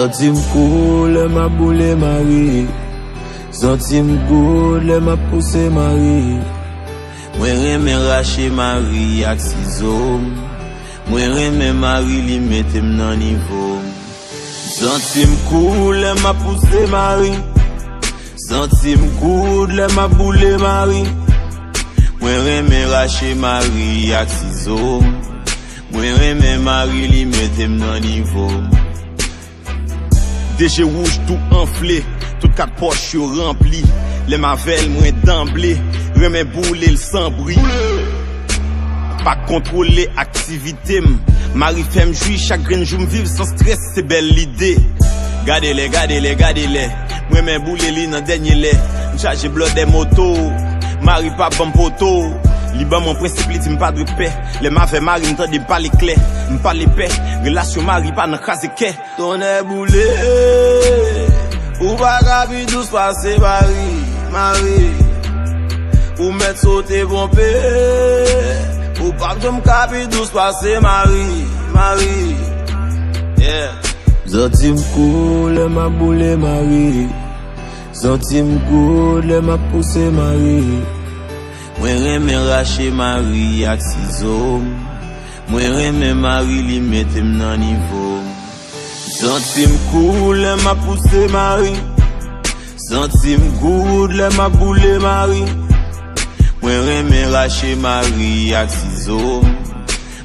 Zantim cool, ma boule mari. Zantim good, ma pousse mari. Mwen reme rache mari ak ciseau. Mwen reme mari li metem nan niveau. Zantim cool, ma pousse mari. Zantim good, ma boule mari. Mwen reme rache mari ak ciseau. Mwen reme mari li metem nan niveau. DG rouge tout enflé, tout quatre poches yo rempli. Les mavel moins d'emblée, remè boule le sans bruit. Pas contrôler activité, mari femme joui chaque grain jour vivre sans stress, c'est belle l'idée. Gardez-les, gardez-les, gardez-les. Moi men boule li nan dernier lait. M'charge blood des motos, mari pas bon poteau. Liban mon principe li ti m'pas de paix. Les mauvais mari m'tande pas les clés. M'pas les paix, relation mari pas nan krasé ke. Ton est boulé, ou pas capi douce passer mari, mari. Ou mettre sauter pompé, ou pas que j'me capi douce passer mari, mari. Yeah. Zantim cool, ma boule mari. Zantim good, ma pousse mari. Mwen reme rache mari ak ciseau. Mwen reme mari li metem nan niveau. Zantim cool, ma pousse mari. Zantim good, ma boule mari. Mwen reme rache mari ak ciseau.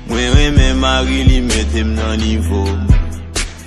Mwen reme mari li metem nan niveau.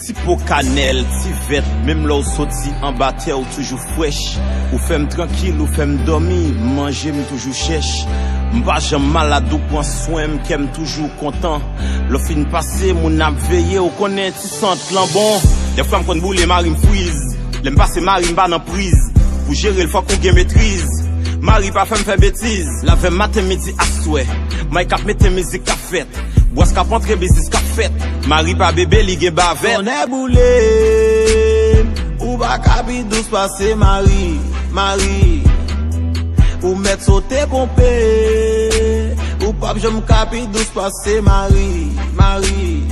Ti po canel, ti vet, même là ou sorti en bataille ou toujours fraîche. Ou femme tranquille, ou femme dormi, manger me toujours cherche. M'pas jamais malade ou prend soin, m'aime toujours content. Le fin passé, mon ap veillé ou connaît ti sente lambon. Des fois m'konn boule mari m'freeze. L'aime passer mari m'ba nan prise. Pour gérer le fois qu'on gagne maîtrise. Mari pas femme fait bêtise. La veille matin midi à souhait. Mike kap mette musique à fête. Bois kap entre business kap fête. Mari pas bébé li gen bavette. On est boulé, ou pas capi douce passer mari, mari. Ou mettre sauter pompé, ou pas j'me capi douce passer mari, mari.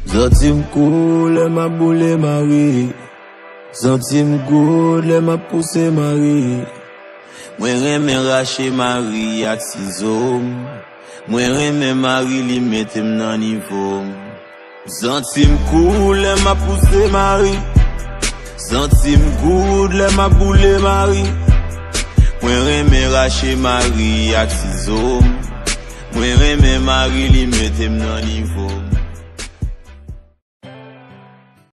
Zantim cool, ma boule mari. Zantim good, ma pousse mari. Mwen reme rache mari ak ciseau. Mwen reme mari li metem nan niveau. Zantim cool, ma pousse mari. Zantim good, ma boule mari. Mwen reme rache mari ak ciseau. Mwen reme mari li metem nan niveau.